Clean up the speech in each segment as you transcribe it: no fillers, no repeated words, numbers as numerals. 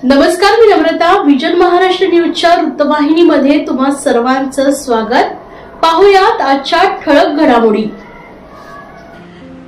नमस्कार, मी नम्रता. विजन महाराष्ट्र न्यूजच्या वृत्तवाहिनीमध्ये तुम्हा सर्वांचं स्वागत. पाहुयात आजच्या ठळक घडामोडी.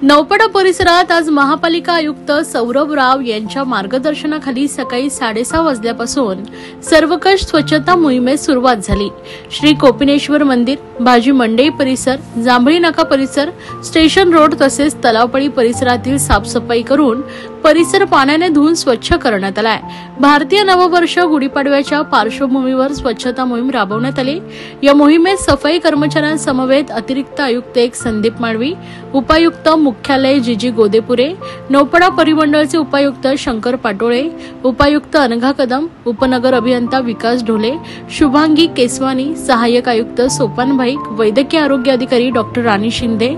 नौपाडा परिसरात आज महापालिका आयुक्त सौरभ राव यांच्या मार्गदर्शनाखाली सकाळी 6:30 वाजल्यापासून सर्वकष स्वच्छता मोहिमेस सुरुवात झाली. श्री कोपिनेश्वर मंदिर, भाजी मंडई परिसर, जांभळी नाका परिसर, स्टेशन रोड तसेच तलावपळी परिसरातील साफसफाई करून परिसर पाण्याने धुवून स्वच्छ करण्यात आलाय. भारतीय नववर्ष गुढीपाडव्याच्या पार्श्वभूमीवर स्वच्छता मोहीम राबवण्यात आली. या मोहिमेत सफाई कर्मचाऱ्यांसमवेत अतिरिक्त आयुक्त एक संदीप माळवी, उपायुक्त मुख्यालय जीजी गोदेपुरे, नौपाडा परिमंडळचे उपायुक्त शंकर पाटोळे, उपायुक्त अनघा कदम, उपनगर अभियंता विकास ढोले, शुभांगी केसवानी, सहाय्यक आयुक्त सोपान भाईक, वैद्यकीय आरोग्य अधिकारी डॉक्टर राणी शिंदे,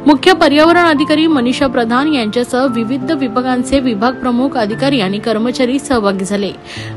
मुख्य पर्यावरण अधिकारी मनीषा प्रधान यांच्यासह विविध विभागांचे विभाग प्रमुख, अधिकारी आणि कर्मचारी सहभागी झाले.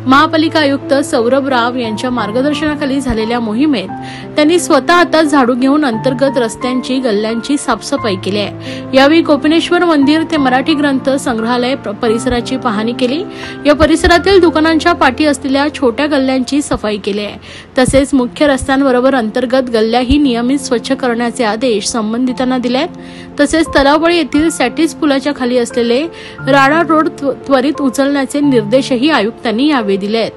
महापालिका आयुक्त सौरभ राव यांच्या मार्गदर्शनाखाली झालेल्या मोहिमेत त्यांनी स्वतः हातात झाडू घेऊन अंतर्गत रस्त्यांची, गल्ल्यांची साफसफाई केली आहे. यावेळी कोपिनेश्वर मंदिर ते मराठी ग्रंथ संग्रहालय परिसराची पाहणी केली. या परिसरातील दुकानांच्या पाठी असलेल्या छोट्या गल्ल्यांची सफाई केली आहे. तसेच मुख्य रस्त्यांबरोबर अंतर्गत गल्ल्याही नियमित स्वच्छ करण्याचे आदेश संबंधितांना दिले आहेत. तसेच तलावपळी येथील सॅटिस पुलाच्या खाली असलेले राडा रोड त्वरित उचलण्याचे निर्देशही आयुक्तांनी यावेळी दिले आहेत.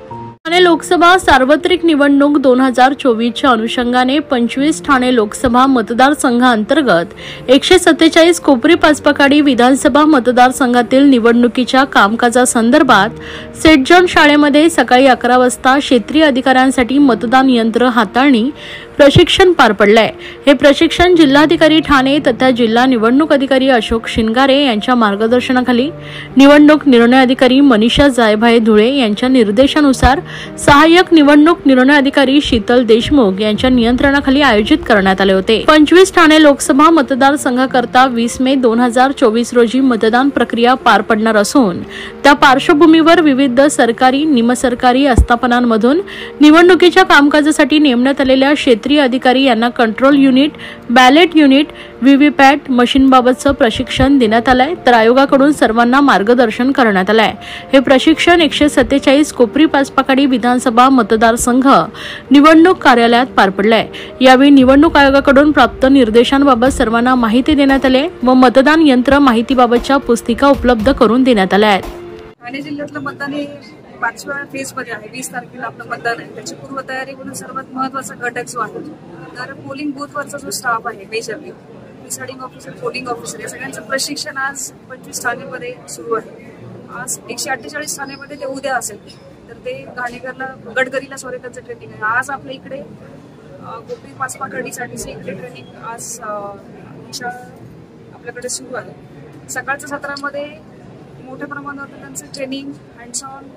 ठाणे लोकसभा सार्वत्रिक निवडणूक 2024च्या अनुषंगाने 25 ठाणे लोकसभा मतदारसंघांतर्गत 147 कोपरी पाचपकाडी विधानसभा मतदारसंघातील निवडणुकीच्या कामकाजासंदर्भात सेंट जॉन शाळेमध्ये सकाळी 11 वाजता क्षेत्रीय अधिकाऱ्यांसाठी मतदान यंत्र हाताळणी प्रशिक्षण पार पडलंय. हे प्रशिक्षण जिल्हाधिकारी ठाणे तथा जिल्हा निवडणूक अधिकारी अशोक शिनगारे यांच्या मार्गदर्शनाखाली निवडणूक निर्णय अधिकारी मनीषा जायभाई धुळे यांच्या निर्देशानुसार सहाय्यक निवडणूक निर्णय अधिकारी शीतल देशमुख यांच्या नियंत्रणाखाली आयोजित करण्यात आले होते. 25 ठाणे लोकसभा मतदारसंघाकरता 20 मे 2024 रोजी मतदान प्रक्रिया पार पडणार असून त्या पार्श्वभूमीवर विविध सरकारी, निमसरकारी आस्थापनांमधून निवडणुकीच्या कामकाजासाठी नेमण्यात आलेल्या क्षेत्रीय अधिकारी यांना control unit, ballot unit, VVPAT मशीनबाबतचं प्रशिक्षण देण्यात आलंय. तर आयोगाकडून सर्वांना मार्गदर्शन करण्यात आलंय. हे प्रशिक्षण 147 कोपरी पाचपकाडी विधानसभा मतदारसंघ निवडणूक कार्यालयात पार पडलंय. यावेळी निवडणूक आयोगाकडून प्राप्त निर्देशांबाबत सर्वांना माहिती देण्यात आली व मतदान यंत्र माहितीबाबतच्या पुस्तिका उपलब्ध करून देण्यात आल्या आहेत. ठाणे जिल्ह्यातलं मतदान हे 5व्या फेज मध्ये आहे. 20 तारखेला आपलं मतदान आहे. त्याची पूर्वतयारी म्हणून सर्वात महत्वाचा घटक जो आहे तर पोलिंग बूथवरचा जो स्टाफ आहे, majorly presiding officer, polling officer, या सगळ्यांचं प्रशिक्षण आज 25 ठाणेमध्ये सुरू आहे. आज 148 ठाणेमध्ये ते उद्या असेल. तर ते गडकरीला त्यांचं ट्रेनिंग आहे. आज आपल्या इकडे कोपरी पाचपकाडीसाठीचे इकडे ट्रेनिंग आज आपल्याकडे सुरू आहे. सकाळच्या सत्रामध्ये मोठ्या प्रमाणावर त्यांचं ट्रेनिंग, हँड्स ऑन,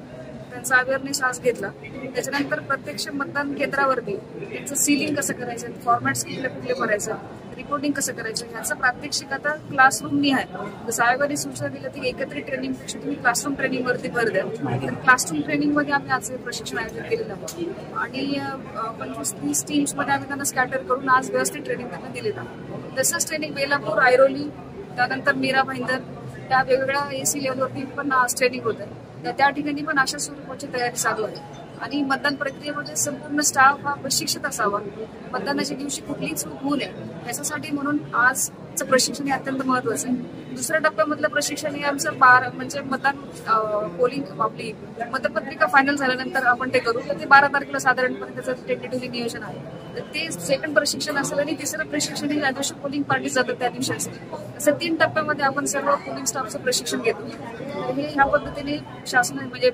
त्यांचा अवेअरनेस आज घेतला. त्याच्यानंतर प्रत्यक्ष मतदान केंद्रावरती त्यांचं सीलिंग कसं करायचं, फॉर्मॅट्स कुठले भरायचं, रिपोर्टिंग कसं करायचं, ह्याचं प्रात्यक्षिक आता क्लासरूमनी आहे. जसं आयोगाने सूचना दिली की एकत्रित ट्रेनिंगपेक्षा तुम्ही क्लासरूम ट्रेनिंगवरती भर द्या. तर क्लासरूम ट्रेनिंगमध्ये आम्ही आज प्रशिक्षण आयोजित केलेलं आहे आणि 25-30 टीम्समध्ये आम्ही त्यांना स्कॅटर करून आज व्यवस्थित ट्रेनिंग त्यांना दिलेलं आहे. तसंच ट्रेनिंग बेलापूर, ऐरोली, त्यानंतर मीरा भाईंदर, त्या वेगवेगळ्या एसी लेवलवरती पण आज ट्रेनिंग होत आहे. त्या ठिकाणी पण अशा स्वरूपाची तयारी चालू आहे. आणि मतदान प्रक्रियेमध्ये संपूर्ण स्टाफ हा प्रशिक्षित असावा. मतदानाच्या दिवशी कुठलीच चूक होऊ नये याच्यासाठी म्हणून आजचं प्रशिक्षण हे अत्यंत महत्वाचं आहे. दुसऱ्या टप्प्यामधलं प्रशिक्षण हे आमचं म्हणजे मतदान पोलिंग आपली मतपत्रिका फायनल झाल्यानंतर आपण ते करू. तर ते 12 तारखेला साधारणपणे त्याचं टेंटेटिव्हली नियोजन आहे. तर ते सेकंड प्रशिक्षण असेल आणि तिसरं प्रशिक्षण हे ज्या दिवशी पोलिंग पार्टी जातात त्या दिवशी असेल. असं 3 टप्प्यामध्ये आपण सर्व पोलिंग स्टाफचं प्रशिक्षण घेतो. हे ह्या पद्धतीने शासन म्हणजे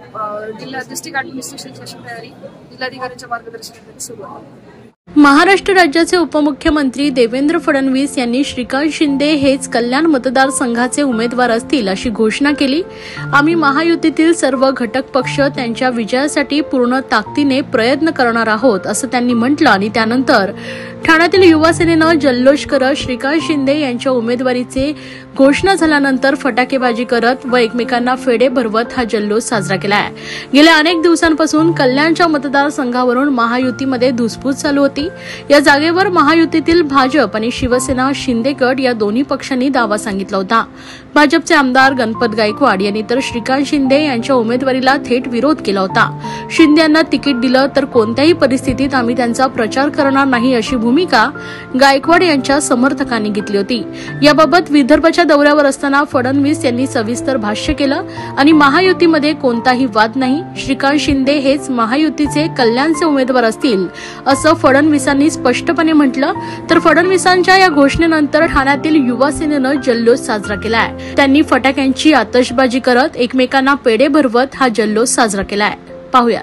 जिल्हा डिस्ट्रिक्ट ऍडमिनिस्ट्रेशनची अशी तयारी जिल्हाधिकाऱ्यांच्या मार्गदर्शनाखाली सुरू आहे. महाराष्ट्र राज्याचे उपमुख्यमंत्री देवेंद्र फडणवीस यांनी श्रीकांत शिंदे हेच कल्याण मतदारसंघाचे उमेदवार असतील अशी घोषणा केली. आम्ही महायुतीतील सर्व घटक पक्ष त्यांच्या विजयासाठी पूर्ण ताकदीने प्रयत्न करणार आहोत असं त्यांनी म्हटलं आणि त्यानंतर ठाण्यातील युवा सेनेनं जल्लोष करत श्रीकांत शिंदे यांच्या उमेदवारीचे घोषणा झाल्यानंतर फटाकेबाजी करत व एकमेकांना फेडे भरवत हा जल्लोष साजरा केला आहे. गेल्या अनेक दिवसांपासून कल्याणच्या मतदारसंघावरून महायुतीमध्ये धुसफूस चालू होती. या जागेवर महायुतीतील भाजप आणि शिवसेना, शिंदे गट या दोन्ही पक्षांनी दावा सांगितला होता. भाजपचे आमदार गणपत गायकवाड यांनी तर श्रीकांत शिंदे यांच्या उमेदवारीला थेट विरोध केला होता। शिंदे यांना तिकीट दिलं तर कोणत्याही परिस्थितीत आम्ही त्यांचा प्रचार करणार नाही अशी भूमिका गायकवाड यांच्या समर्थकांनी घेतली होती। याबाबत विदर्भाच्या दौऱ्यावर असताना फडणवीस यांनी सविस्तर भाष्य केलं आणि महायुतीमध्ये कोणताही वाद नाही, श्रीकांत शिंदे हेच महायुतीचे कल्याणचे उमेदवार असतील असं फडणवीसांनी स्पष्टपणे म्हटलं। तर फडणवीसांच्या या घोषणेनंतर ठाण्यातील युवा सेनेनं जल्लोष साजरा केलाय। त्यांनी फटाक्यांची आतषबाजी करत एकमेकांना पेढे भरवत हा जल्लोष साजरा केलाय। पाहूया।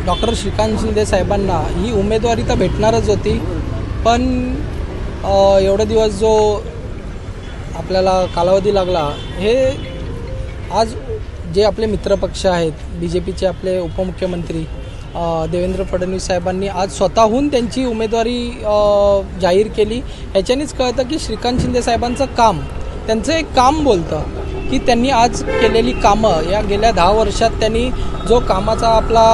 डॉक्टर श्रीकांत शिंदे साहेबांना ही उमेदवारी तर भेटणारच होती, पण एवढे दिवस जो आपल्याला कालावधी लागला, हे आज जे आपले मित्रपक्ष आहेत, बीजेपीचे आपले उपमुख्यमंत्री देवेंद्र फडणवीस साहेबांनी आज स्वतःहून त्यांची उमेदवारी जाहीर केली। याच्यानेच कळतं की श्रीकांत शिंदे साहेबांचं काम, त्यांचं एक काम बोलतं की त्यांनी आज केलेली कामं, या गेल्या 10 वर्षात त्यांनी जो कामाचा आपला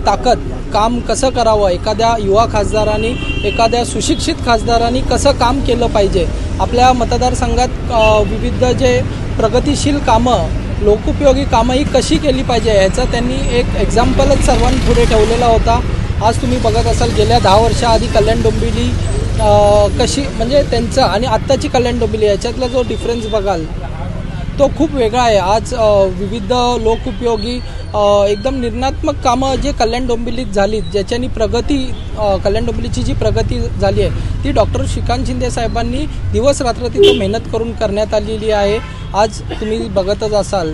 ताकद, काम कसं करावं, एखाद्या युवा खासदारांनी, एखाद्या सुशिक्षित खासदारांनी कसं काम केलं पाहिजे, आपल्या मतदारसंघात विविध जे प्रगतिशील कामं, लोकोपयोगी कामं ही कशी केली पाहिजे, याचा त्यांनी एक एक्झाम्पलच सर्वांपुढे ठेवलेला होता। आज तुम्ही बघत असाल गेल्या 10 वर्षाआधी कल्याण डोंबिवली कशी, म्हणजे त्यांचं आणि आत्ताची कल्याण डोंबिवली याच्यातला जो डिफरन्स बघाल तो खूप वेगळा आहे। आज विविध लोकोपयोगी एकदम निर्णात्मक कामं जे कल्याण डोंबिवलीत झाली, ज्याच्यानी प्रगती, कल्याण डोंबिवलीची जी प्रगती झाली आहे ती डॉक्टर श्रीकांत शिंदे साहेबांनी दिवस रात्र तिथं मेहनत करून करण्यात आलेली आहे। आज तुम्ही बघतच असाल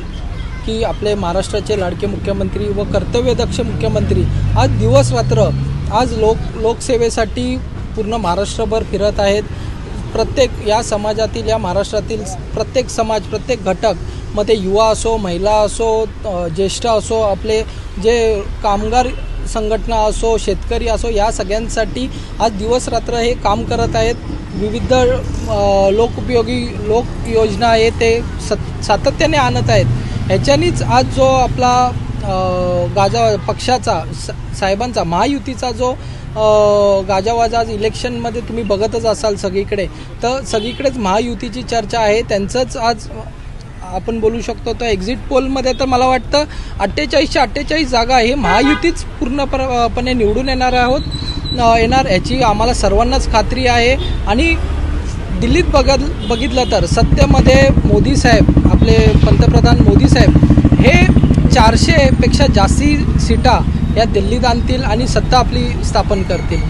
की आपले महाराष्ट्राचे लाडके मुख्यमंत्री व कर्तव्यदक्ष मुख्यमंत्री आज दिवस रात्र आज लोकसेवेसाठी पूर्ण महाराष्ट्रभर फिरत आहेत। प्रत्येक या समाजातील, या महाराष्ट्रातील प्रत्येक समाज, प्रत्येक घटक, मग ते युवा असो, महिला असो, ज्येष्ठ असो, आपले जे कामगार संघटना असो, शेतकरी असो, या सगळ्यांसाठी आज दिवस रात्र हे काम करत आहेत। विविध लोकोपयोगी योजना आहे ते सातत्याने आणत आहेत। ह्याच्यानीच आज जो आपला पक्षाचा, साहेबांचा, महायुतीचा जो गाजावाजा आज इलेक्शनमध्ये तुम्ही बघतच असाल सगळीकडे, तर सगळीकडेच महायुतीची चर्चा आहे। त्यांचंच आज आपण बोलू शकतो तर एक्झिट पोलमध्ये तर मला वाटतं 48च्या 48 जागा हे महायुतीच पूर्णपणे निवडून येणार याची आम्हाला सर्वांनाच खात्री आहे। आणि दिल्लीत बघितलं तर सत्तेमध्ये मोदी साहेब, आपले पंतप्रधान मोदी साहेब हे 400पेक्षा जास्ती सीटा या दिल्लीत आणतील आणि सत्ता आपली स्थापन करतील।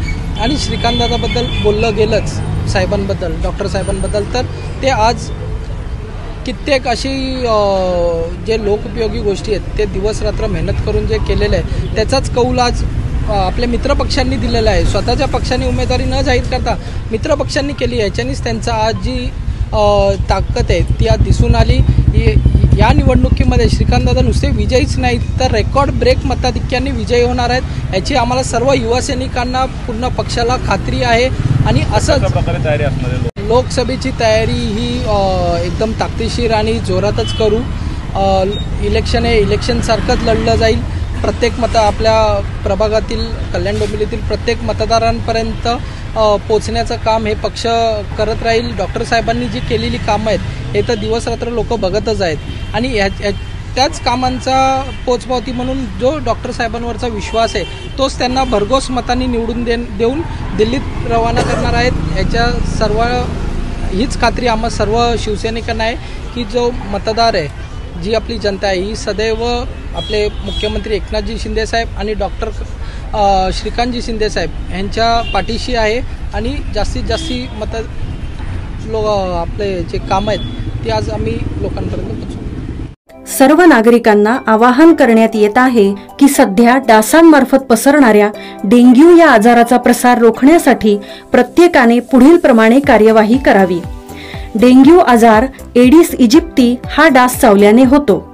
आणि श्रीकांतदादाबद्दल बोललं गेलंच, साहेबांबद्दल, डॉक्टर साहेबांबद्दल, तर ते आज कित्येक अशी जे लोकोपयोगी गोष्टी आहेत ते दिवस रात्र मेहनत करून जे केलेलं आहे त्याचाच कौल आज आपल्या मित्रपक्षांनी दिलेला आहे। स्वतःच्या पक्षाने उमेदवारी न जाहीर करता मित्रपक्षांनी केली, याच्यानेच त्यांचा आज जी ताकद आहे ती आज दिसून आली। या निवडणुकीमध्ये श्रीकांतदादा नुसते विजयीच नाही तर रेकॉर्ड ब्रेक मताधिक्याने विजयी होणार आहेत, याची आम्हाला सर्व युवा सैनिकांना, पूर्ण पक्षाला खात्री आहे। आणि असंच तयारी असणार, लोकसभेची तयारी ही एकदम ताकदीशीर आणि जोरातच करू। इलेक्शन हे इलेक्शनसारखंच लढलं जाईल। प्रत्येक आपल्या प्रभागातील, कल्याण डोंबिवलीतील प्रत्येक मतदारांपर्यंत पोचण्याचं काम हे पक्ष करत राहील। डॉक्टर साहेबांनी जी केलेली कामं आहेत हे तर दिवस रात्र लोक बघतच आहेत आणि त्याच कामांचा पोचपावती म्हणून जो डॉक्टर साहेबांवरचा विश्वास आहे तोच त्यांना भरघोस मतांनी निवडून देऊन दिल्लीत रवाना करणार आहेत। याच्या सर्व हीच खात्री आम्हा सर्व शिवसैनिकांना आहे की जो मतदार आहे, जी आपली जनता आहे, ही सदैव आपले मुख्यमंत्री एकनाथजी शिंदे साहेब आणि डॉक्टर श्रीकांतजी शिंदे साहेब यांच्या पाठीशी आहे आणि जास्तीत जास्त आपले जे काम आहेत ते आज आम्ही लोकांपर्यंत पोहोचवू। सर्व नागरिकांना आवाहन करण्यात येत आहे की सध्या डासांमार्फत पसरणाऱ्या डेंग्यू या आजाराचा प्रसार रोखण्यासाठी प्रत्येकाने पुढील प्रमाणे कार्यवाही करावी। डेंग्यू आजार एडिस इजिप्ती हा डास चावल्याने होतो।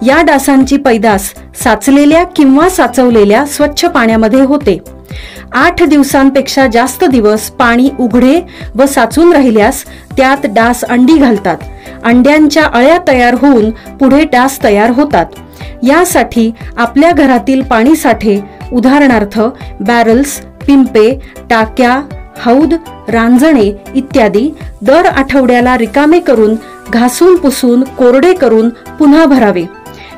या डासांची पैदास साचलेल्या किंवा साचवलेल्या स्वच्छ पाण्यामध्ये होते। 8 दिवसांपेक्षा जास्त दिवस पाणी उघडे व साचून राहिल्यास त्यात डास अंडी घालतात। अंड्यांच्या अळ्या तयार होऊन पुढे डास तयार होतात। यासाठी आपल्या घरातील पाणी साठे, उदाहरणार्थ बॅरल्स, पिंपे, टाक्या, हौद, रांजणे इत्यादी दर आठवड्याला रिकामे करून घासून पुसून कोरडे करून पुन्हा भरावे.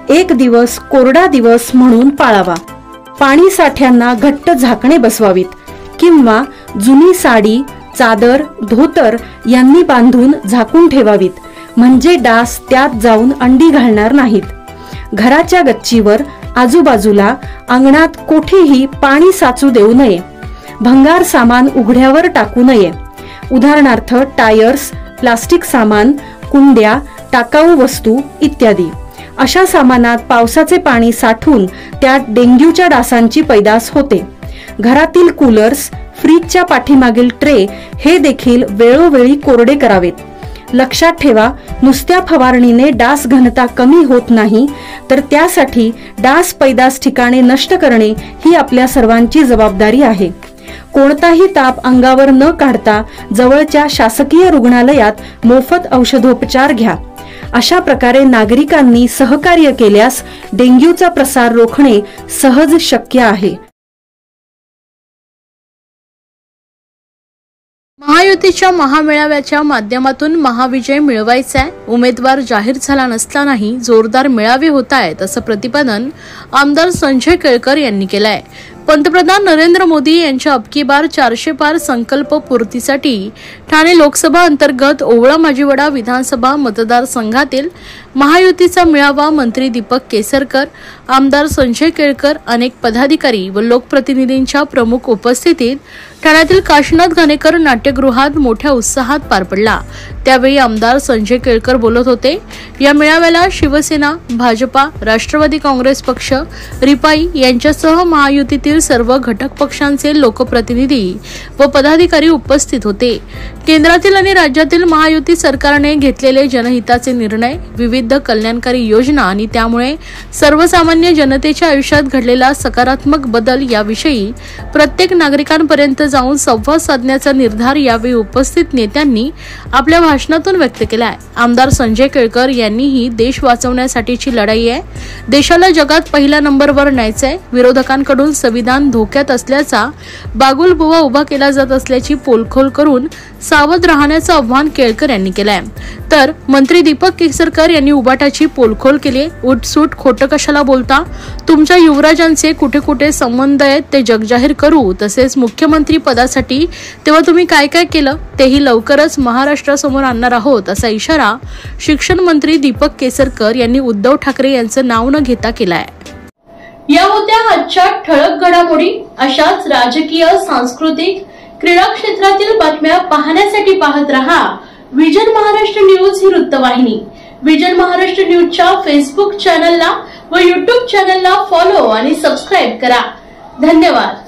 एक दिवस कोरडा दिवस म्हणून पाळावा. पाणी साठ्यांना घट्ट झाकणे बसवावीत किंवा जुनी साडी, चादर, धोतर यांनी बांधून झाकून ठेवावीत, म्हणजे डास त्यात जाऊन अंडी घालणार नाहीत. घराच्या गच्चीवर, आजूबाजूला, अंगणात कोठेही पाणी साचू देऊ नये. भंगार सामान उघड्यावर टाकू नये. उदाहरणार्थ टायर्स, प्लास्टिक सामान, कुंड्या, टाकाऊ वस्तू इत्यादी. अशा सामानात पावसाचे पाणी साठून त्यात डेंग्यूच्या डासांची पैदास होते. घरातील कूलर्स, फ्रीजच्या पाठीमागील ट्रे हे देखील वेळोवेळी कोरडे करावेत. लक्षात ठेवा, नुसत्या फवारणीने डास घनता कमी होत नाही, तर त्यासाठी डास पैदास ठिकाणे नष्ट करणे ही आपल्या सर्वांची जबाबदारी आहे. कोणताही ताप अंगावर न काढता जवळच्या शासकीय रुग्णालयात मोफत औषधोपचार घ्या. अशा प्रकारे नागरिकांनी सहकार्य केल्यास डेंग्यूचा प्रसार रोखणे सहज शक्य आहे. महायुतीच्या महामेळाव्याच्या माध्यमातून महाविजय मिळवायचा, उमेदवार जाहीर झाला नसतानाही जोरदार मेळावे होत आहेत, असं प्रतिपादन आमदार संजय केळकर यांनी केलंय. पंतप्रधान नरेंद्र मोदी यांच्या अबकी बार 400 पार संकल्प पूर्तीसाठी ठाणे लोकसभा अंतर्गत ओवळा माजिवडा विधानसभा मतदारसंघातील महायुतीचा मेळावा मंत्री दीपक केसरकर, आमदार संजय केळकर, अनेक पदाधिकारी व लोकप्रतिनिधींच्या प्रमुख उपस्थितीत ठाण्यातील काशीनाथ घाणेकर नाट्यगृहात मोठ्या उत्साहात पार पडला. त्यावेळी आमदार संजय केळकर बोलत होते. या मेळाव्याला शिवसेना, भाजपा, राष्ट्रवादी काँग्रेस पक्ष, रिपाई यांच्यासह महायुतीतील सर्व घटक पक्षांचे लोकप्रतिनिधी व पदाधिकारी उपस्थित होते. केंद्रातील आणि राज्यातील महायुती सरकारने घेतलेले जनहिताचे निर्णय, विविध कल्याणकारी योजना आणि त्यामुळे सर्वसामान्य जनतेच्या आयुष्यात घडलेला सकारात्मक बदल याविषयी प्रत्येक नागरिकांपर्यंत जाऊन संवाद साधण्याचा निर्धार यावेळी उपस्थित नेत्यांनी आपल्या भाषणातून व्यक्त केला आहे. आमदार संजय केळकर यांनी ही देश वाचवण्यासाठीची लढाई आहे. देशाला जगात पहिल्या नंबरवर न्यायचंय. विरोधकांकडून संविधान धोक्यात असल्याचा बागुलबुवा उभा केला जात असल्याची पोलखोल करून सावध राहण्याचं आवाहन केळकर यांनी केलंय. तर मंत्री दीपक केसरकर यांनी उबाटाची पोलखोल केली. उठसूट खोटं कशाला बोलता? तुमच्या युवराजांचे कुठे कुठे संबंध आहेत ते जगजाहीर करू. तसेच मुख्यमंत्री पदासाठी तेव्हा तुम्ही काय काय केलं तेही लवकरच महाराष्ट्रासमोर आणणार आहोत, असा इशारा शिक्षण मंत्री दीपक केसरकर यांनी उद्धव ठाकरे यांचं नाव न घेता केलाय. या होत्या आजच्या ठळक घडामोडी. अशाच राजकीय, सांस्कृतिक, क्रीडा क्षेत्रातील बातम्या पाहण्यासाठी पाहत रहा विजन महाराष्ट्र न्यूज ही वृत्तवाहिनी. विजन महाराष्ट्र न्यूजच्या फेसबुक चॅनलला व युट्यूब चॅनलला फॉलो आणि सबस्क्राईब करा. धन्यवाद.